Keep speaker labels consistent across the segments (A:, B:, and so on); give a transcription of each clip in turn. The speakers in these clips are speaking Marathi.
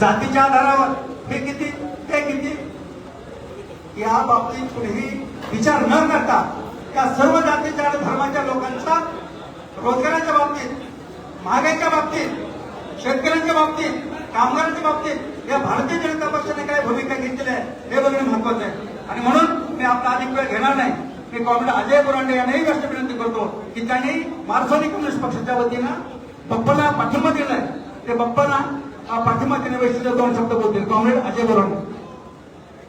A: जातीच्या आधारावर हे किती ते किती, या बाबतीत कुणीही विचार न करता त्या सर्व जातीच्या आणि धर्माच्या लोकांचा रोजगाराच्या बाबतीत, महागाईच्या बाबतीत, शेतकऱ्यांच्या बाबतीत, कामगारांच्या बाबतीत या भारतीय जनता पक्षाने काय भूमिका घेतलेली आहे हे बघणे महत्वाचं आहे. आणि म्हणून मी आपला अधिक वेळ घेणार नाही. मी कॉम्रेड अजय बोरांडे यांनाही गोष्ट विनंती करतो की त्यांनी मार्क्सवादी कम्युनिस्ट पक्षाच्या वतीनं बाप्पाला पाठिंबा दिलाय, ते बाप्पाला पाठिंबा देण्याविषयी 2 शब्द बोलतील. कॉम्रेड अजय बोरांडे.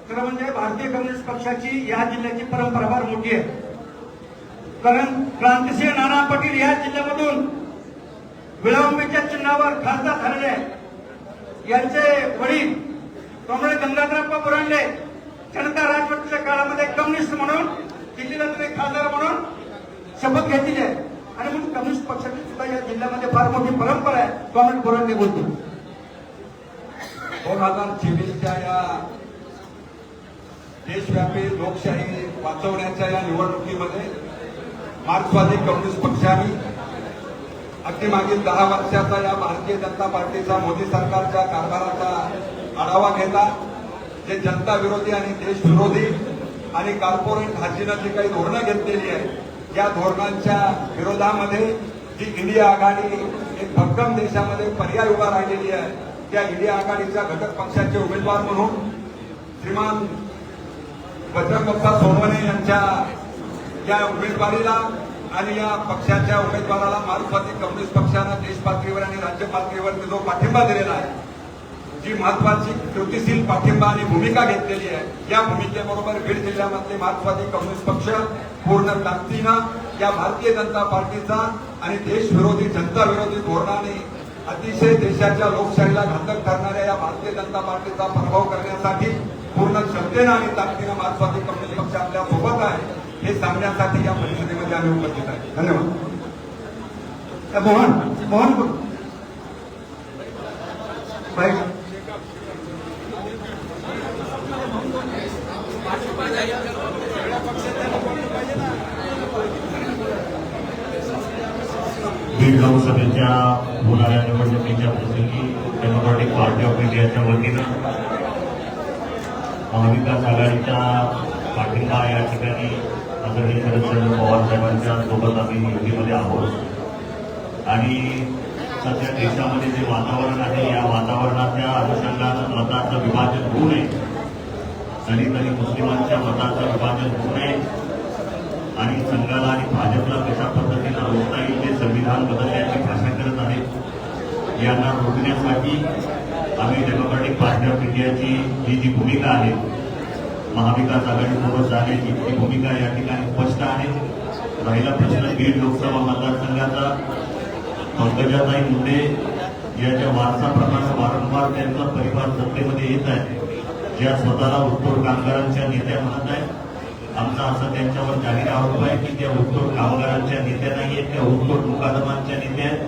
A: खरं म्हणजे भारतीय कम्युनिस्ट पक्षाची या जिल्ह्याची परंपरा फार मोठी आहे. कारण क्रांतिसिंह नाना पाटील या जिल्ह्यामधून विळंबीच्या चिन्हावर खासदार झालेले आहेत. यांचे वडील कॉम्रेड गंगाधरप्पा बोरांडे जनता राजवटीच्या काळामध्ये कम्युनिस्ट म्हणून दिल्लीला खासदार म्हणून शपथ घेतलेली आहे. आणि म्हणून कम्युनिस्ट पक्षाची सुद्धा या जिल्ह्यामध्ये फार मोठी परंपरा आहे. कॉम्रेड बोरांडे बोलतो.
B: 2024च्या या देशव्यापी लोकशाही वाचवण्याच्या या निवडणुकीमध्ये मार्क्सवादी कम्युनिस्ट पक्षाने अगदी मागील 10 वर्षाचा या भारतीय जनता पार्टीचा मोदी सरकारच्या कारभाराचा आढावा घेता जे जनता विरोधी आणि देश विरोधी आणि कॉर्पोरेट हाजीनं जी काही धोरणं घेतलेली आहेत या धोरणांच्या विरोधामध्ये जी इंडिया आघाडी एक भक्कम देशामध्ये पर्याय उभा राहिलेली आहे, त्या इंडिया आघाडीच्या घटक पक्षाचे उमेदवार म्हणून श्रीमान बजरंग बाप्पा सोनवणे यांच्या या उमेदवारीला आणि या पक्षाच्या उमेदवाराला मार्क्सवादी कम्युनिस्ट पक्षानं देश पातळीवर आणि राज्य पातळीवर जो पाठिंबा दिलेला आहे, जी महत्वाची कृतीशील पाठिंबा आणि भूमिका घेतलेली आहे, या भूमिकेबरोबर बीड जिल्ह्यामधले मार्क्सवादी कम्युनिस्ट पक्ष पूर्ण ताकदीनं या भारतीय जनता पार्टीचा आणि देशविरोधी जनता विरोधी धोरणाने अतिशय देशाच्या लोकशाहीला घातक ठरणाऱ्या या भारतीय जनता पार्टीचा पराभव करण्यासाठी पूर्ण श्रद्धेनं आणि ताकदीनं मार्क्सवादी कम्युनिस्ट पक्ष आपल्या सोबत आहे हे सांगण्यासाठी या परिषदेमध्ये आम्ही उपस्थित आहे. धन्यवाद.
A: मोहन भाई
C: बीड लोकसभेच्या होणाऱ्या निवडणुकीच्या प्रसंगी डेमोक्रॅटिक पार्टी ऑफ इंडियाच्या वतीनं महाविकास आघाडीचा पाठिंबा या ठिकाणी आदरणीय शरद पवार साहेबांच्या सोबत आम्ही युतीमध्ये आहोत. आणि सध्या देशामध्ये जे वातावरण आहे या वातावरणाच्या अनुषंगानं मताचं विभाजन होऊ नये, दलित आणि मुस्लिमांच्या मताचं विभाजन होऊ नये आणि संघाला आणि भाजपला कशा पद्धतीनं रोखता येईल ते संविधान बदलण्याची भाषा करत आहेत, यांना रोखण्यासाठी आम्ही डेमोक्रॅटिक पार्टी ऑफ इंडियाची जी भूमिका आहे महाविकास आघाडीसोबत जाण्याची ती भूमिका या ठिकाणी स्पष्ट आहे. राहिला प्रश्न बीड लोकसभा मतदारसंघाचा, पंकजाताई मुंडे याच्या वारसाप्रमाणे वारंवार त्यांचा परिवार सत्तेमध्ये येत आहे, ज्या स्वतःला उत्तोड कामगारांच्या नेत्या म्हणत आहेत. आमचा असा त्यांच्यावर जाहीर आरोप आहे की त्या उत्तोड कामगारांच्या नेत्या नाही आहेत, त्या उत्तोड मुकादमांच्या नेत्या आहेत,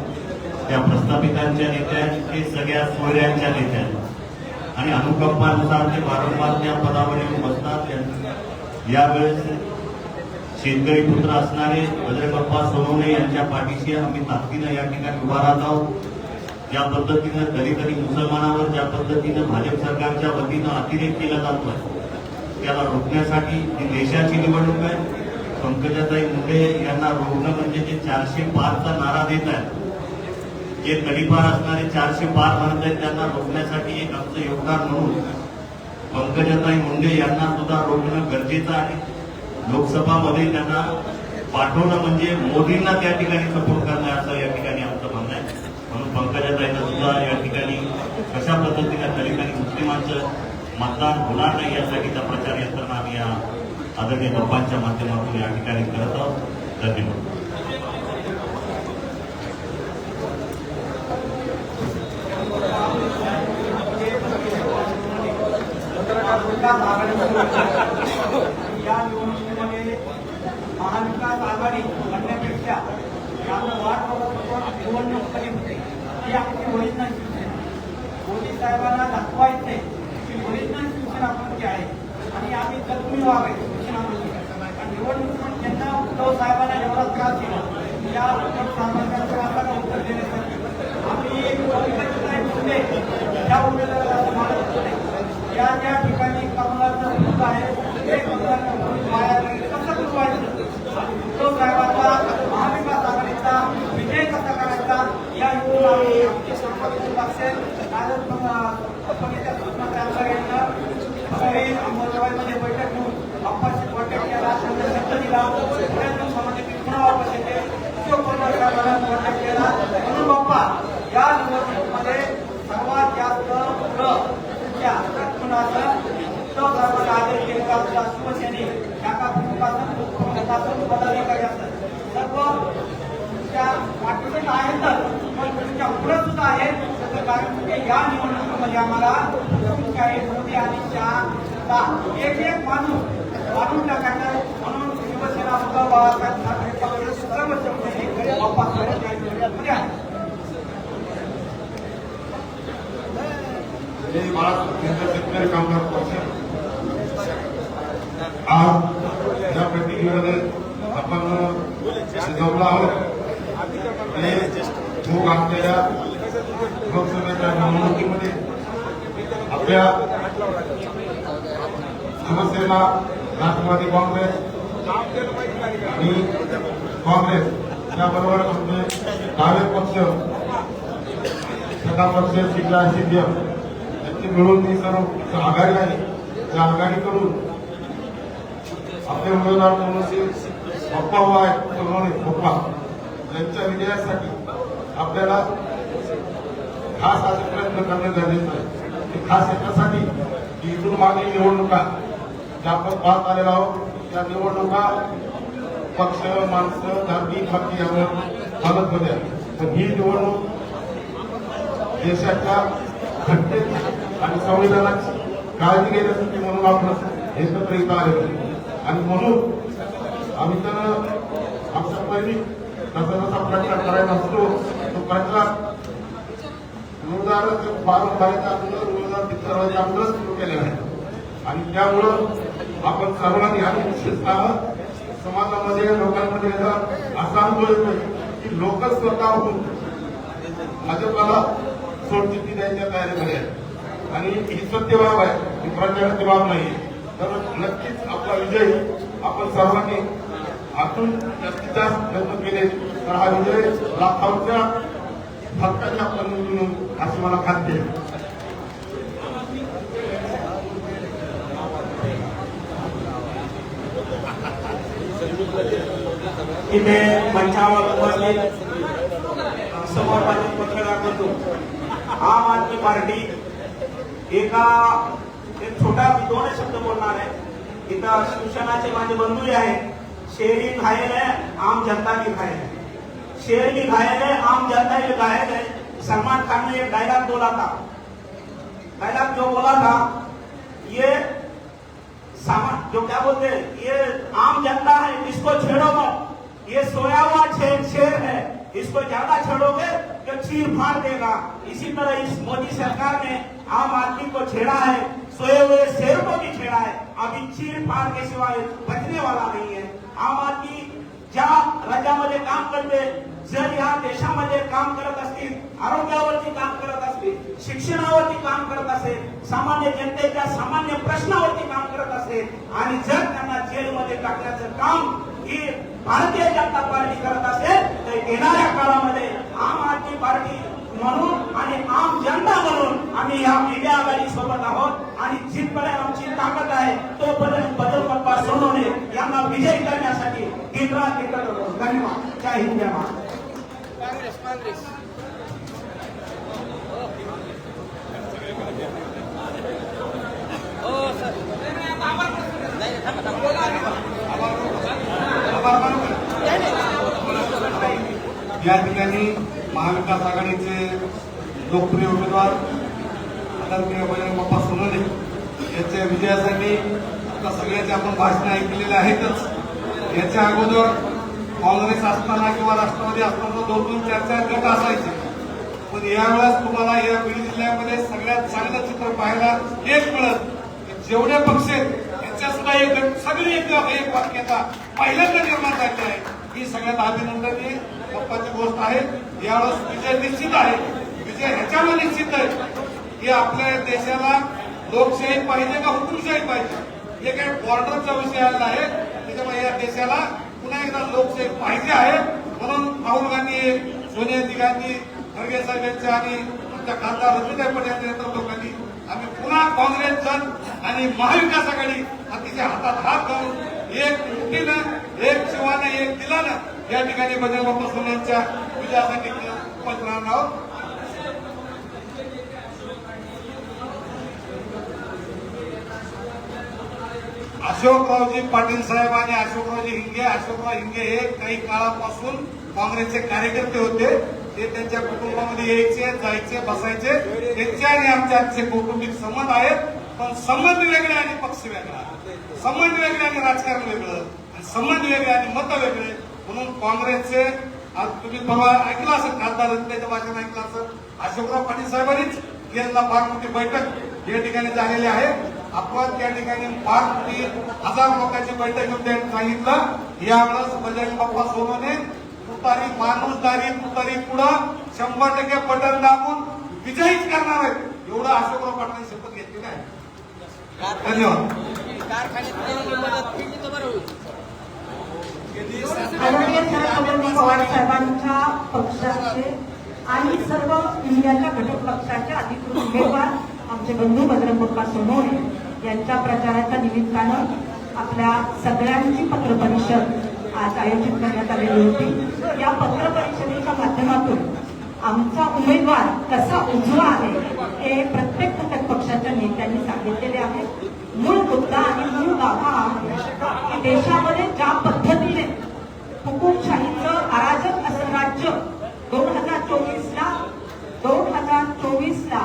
C: त्या प्रस्थापितांच्या नेत्या आहेत, ते सगळ्या सोयऱ्यांच्या नेत्या आहेत आणि अनुकंपानुसार ते वारंवार त्या पदावर येऊन बसतात. यावेळेस शेतकरी पुत्र असणारे बजरंग बाप्पा सोनवणे यांच्या पाठीशी आम्ही ताकदीनं या ठिकाणी उभा राहत आहोत. ज्या पद्धतीनं दलित आणि मुसलमानावर ज्या पद्धतीनं भाजप सरकारच्या वतीनं अतिरेक केला जातोय त्याला रोखण्यासाठी ही देशाची निवडणूक आहे. पंकजाताई मुंडे यांना रोखणं म्हणजे जे 400 पारचा नारा देत आहेत, जे तडीपार असणारे 400 पार म्हणत आहेत, त्यांना रोखण्यासाठी एक आमचं योगदान म्हणून पंकजाताई मुंडे यांना सुद्धा रोखणं गरजेचं आहे. लोकसभामध्ये त्यांना पाठवणं म्हणजे मोदींना त्या ठिकाणी सपोर्ट करणं असं या ठिकाणी आमचं म्हणणं आहे. म्हणून पंकजाताईंना सुद्धा या ठिकाणी कशा पद्धतीने दलित आणि मुस्लिमांचं मतदान होणार नाही यासाठीचा प्रचार यंत्रणा आम्ही या आदरणीय बाप्पांच्या माध्यमातून या ठिकाणी करत आहोत. धन्यवाद.
A: या निवडणुकीमध्ये महाविकास आघाडी म्हणण्यापेक्षा वाट निवडणूक कधी होते ही आमची ओरिजिनल शिवसेना. मोदी साहेबांना दाखवायचे की ओरिजिनल शिवसेना कोणती आहे आणि आम्ही जखमी व्हावे शिवसेना निवडणूक त्यांना उद्धव साहेबांना एवढा त्रास दिला या उद्धव साहेबांच्या उत्तर देण्यासाठी आम्ही एक त्या उमेदवाराला असेल आजच आपण येत्या सूचना तयार घेतलं सकाळी अंमलबजावणीमध्ये बैठक घेऊन अप्पाशी कॉन्टॅक्ट केला त्यांना शब्द दिला पुढे समाजाची पुन्हा वापस येते कॉन्टॅक्ट केला म्हणून बाप्पा या निवडणुकीमध्ये सर्वात जास्त आदर केलेला शिवसेने शाखा प्रमुखापासून पदाधिकारी असतात सर्व त्या पाठीशी आहेतच पण तुमच्या पुढे सुद्धा आहेत कारण म्हणजे या निवडणुकीमध्ये आम्हाला मोदी आणि शहा एक एक माणूस वाढून टाकायचा म्हणून शिवसेना उद्धव बाळासाहेब ठाकरे सर्व शिवसैनिक वापस
D: शेतकरी कामगार पक्ष आज या बैठकीमध्ये आपण जमलो आहोत भोग असलेल्या लोकसभेच्या निवडणुकीमध्ये आपल्या शिवसेना राष्ट्रवादी काँग्रेस आणि काँग्रेस याबरोबर आमचे डावे पक्ष सत्ता पक्ष शिकला सीपीएम मिळून ती सर्व आघाडी आहे त्या आघाडीकडून आपले उमेदवार म्हणून पप्पा पप्पा यांच्या विजयासाठी आपल्याला खास असे प्रयत्न करणे गरजेचं आहे खास याच्यासाठी की इथून मागील निवडणुका ज्या आपण पाहत आलेलो आहोत त्या निवडणुका पक्ष माणसं जाती पार्टी यावर चालत होत्या पण ही निवडणूक देशाच्या घटनेची आणि संविधानाची काळजी घेण्यासाठी म्हणून आपण एकत्र इथं आले आणि म्हणून आम्ही तर आमच्या पहिली जसा जसा प्रचार करायचा असतो तो प्रचार 2012 अगोदर 2013 अगोदरच सुरू केलेला आहे आणि त्यामुळं आपण सर्वांनी आणि विशेषतः समाजामध्ये लोकांमध्ये असा अनुभव येतोय की लोक स्वतःहून भाजपाला सोडचिठ्ठी द्यायच्या तयारीमध्ये आहे आणि ही सत्य बाब आहे ही प्रचाराची बाब नाही तर नक्कीच आपला विजय आपण सर्वांनी आतून जास्तीत जास्त प्रयत्न केले तर हा विजय लाखांच्या हक्काच्या आपण निवडून अशी मला खात्री आहे.
E: इथे मंचावर उपस्थित समोर पत्रकार बंधू आम आदमी पार्टी एक छोटा 2 शब्द बोलणार आहे इथं शिवसेनाचे माझे बंधू आहेत शेर भी घायल है आम जनता भी घायल है शेर भी घायल है आम जनता भी घायल है सलमान खान ने एक डायलॉग बोला था डायलॉग जो बोला था ये जो क्या बोलते हैं ये आम जनता है इसको छेड़ो मत ये सोया हुआ शेर है इसको ज्यादा छेड़ोगे तो चीर फाड़ देगा इसी तरह इस मोदी सरकार ने आम आदमी को छेड़ा है सोए हुए शेर को भी छेड़ा है अभी चीर फाड़ के सिवाय बचने वाला नहीं है आम आदमी ज्या राज्यामध्ये काम करते जर या देशामध्ये काम करत असतील आरोग्यावरती काम करत असतील शिक्षणावरती काम करत असेल सामान्य जनतेच्या सामान्य प्रश्नावरती काम करत असेल आणि जर त्यांना जेलमध्ये टाकण्याचं काम ही भारतीय जनता पार्टी करत असेल तर येणाऱ्या काळामध्ये आम आदमी पार्टी म्हणून आणि आम जनता म्हणून आम्ही या इंडिया आघाडी सोबत आहोत आणि जिथपर्यंत आमची ताकद आहे तोपर्यंत बदल बाप्पा सोनवणे यांना विजयी करण्यासाठी दिनरात एकत्र करू. धन्यवाद. जय हिंद जय महाराष्ट्र.
B: या ठिकाणी महाविकास आघाडीचे लोकप्रिय उमेदवार आदरणीय बजरंग बाप्पा सोनवणे यांच्या विजयासाठी आता सगळ्याचे आपण भाषण ऐकलेले आहेतच. याच्या अगोदर काँग्रेस असताना किंवा राष्ट्रवादी असताना 2-2 4-4 गट असायचे पण यावेळेस तुम्हाला या बीड जिल्ह्यामध्ये सगळ्यात चांगलं चित्र पाहायला एक मिळत जेवढे पक्ष आहेत यांच्या सुद्धा एक गट सगळी एक वाक्यता पहिल्यांदा निर्माण झाली आहे. ही सगळ्यात अभिनंदनीय बाप्पाची गोष्ट आहे. यावेळेस विजय निश्चित आहे. विजय ह्याच्यावर निश्चित आहे की आपल्या देशाला लोकशाही पाहिजे का हुकुमशाही पाहिजे हे काही बॉर्डरचा विषय आला आहे. त्याच्यामुळे या देशाला पुन्हा एकदा लोकशाही पाहिजे आहे म्हणून राहुल गांधी सोनिया गांधी खरगे साहेबांच्या आणि आमच्या खासदार रवींद्र पटेल नेतृत्वाखाली आम्ही पुन्हा काँग्रेसचं आणि महाविकास आघाडी अतिशय हातात हात घालून एक युक्तीनं एक शिवानं एक दिलानं या ठिकाणी बजरंग बाप्पा सोनवणेच्या विजयासाठी उपस्थित राहणार आहोत. अशोकरावजी पाटील साहेब आणि अशोकराव हिंगे हे काही काळापासून काँग्रेसचे कार्यकर्ते होते. ते त्यांच्या कुटुंबामध्ये यायचे, जायचे, बसायचे. त्यांचे आणि आमचे आजचे कौटुंबिक संबंध आहेत, पण संबंध वेगळे आणि पक्ष वेगळा, संबंध वेगळे आणि राजकारण वेगळं, आणि संबंध वेगळे आणि मत वेगळे. म्हणून काँग्रेसचे आज तुम्ही परवा ऐकलं असं खासदार रत्नाचं भाषण ऐकलं असं अशोकराव पाटील साहेबांनीच केलेला फार मोठी बैठक या ठिकाणी झालेली आहे. आपण त्या ठिकाणी फार मोठी 1000 लोकांची बैठक घेऊन त्यांनी सांगितलं यावेळेस बजरंग बाप्पा सोनवणे तुतारी माणूसदारी तुतारी पुढं 100% बटन दाबून विजयीच करणार आहेत एवढं अशोकराव पाटलांनी शपथ घेतलेली आहे. धन्यवाद.
F: आदरणीय शरद पवार साहेबांच्या पक्षाचे आणि सर्व इंडियाच्या घटक पक्षाचे अधिकृत उमेदवार आमचे बंधू बजरंग बाप्पा सोनवणे यांच्या प्रचाराच्या निमित्तानं आपल्या सगळ्यांची पत्रपरिषद आज आयोजित करण्यात आलेली होती. या पत्रपरिषदेच्या माध्यमातून आमचा उमेदवार कसा उजवा आहे हे प्रत्येक घटक पक्षाच्या नेत्यांनी सांगितलेले आहे. मूळ मुद्दा आणि मूळ गाभा हा आहे की देशामध्ये ज्या पद्धतीने हुकुमशाहीचं अराजक असं राज्य 2024 ला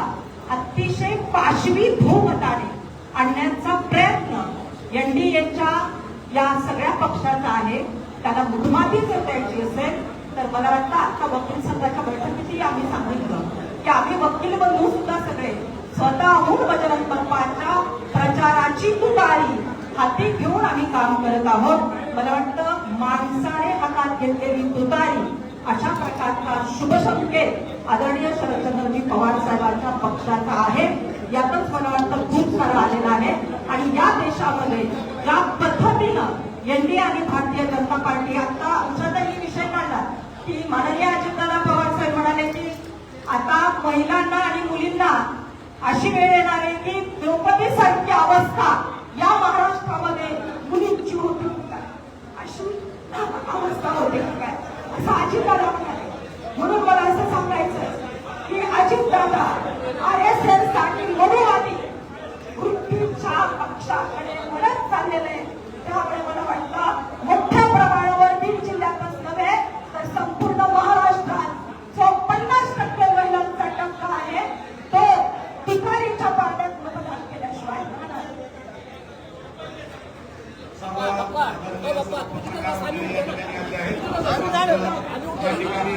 F: अतिशय पाशवी बहुमताने आणण्याचा प्रयत्न एनडीएच्या या सगळ्या पक्षाचा आहे. त्याला मुठमाती जर द्यायची असेल तर मला वाटतं आता वकील संघाच्या बैठकीतही आम्ही सांगितलं की आम्ही वकील बंधू सुद्धा सगळे स्वतःहून बजरंग बाप्पाच्या प्रचाराची तुतारी हाती घेऊन आम्ही काम करत आहोत. मला वाटतं माणसाने हातात घेतलेली तुतारी अशा प्रकारचा शुभ संकेत आदरणीय शरदचंद्रजी पवार साहेबांच्या पक्षाचा आहे. यातच मला वाटतं खूप सारं आलेलं आहे. आणि या देशामध्ये ज्या पद्धतीनं एनडीए आणि भारतीय जनता पार्टी आता आमच्यातही विषय काढला की माननीय अजितदादा पवार साहेब म्हणाले की आता महिलांना आणि मुलींना अशी वेळ येणार आहे की द्रौपदी सारखी अवस्था या महाराष्ट्रामध्ये मुलींची होती काय, अशी अवस्था होते काय असं अजितदादा म्हणाले. म्हणून मला असं सांगायचं की अजितदादा RSS साठी मनुवादी वृत्तीच्या पक्षाकडे वळत चाललेले. त्यामुळे मला वाटतं मोठ्या प्रमाणावर बीड जिल्ह्यातच नव्हे तर संपूर्ण महाराष्ट्रात जो 50% महिलांचा टक्का आहे तो तुतारीच्या पारड्यात मतदान केल्याशिवाय
D: या ठिकाणी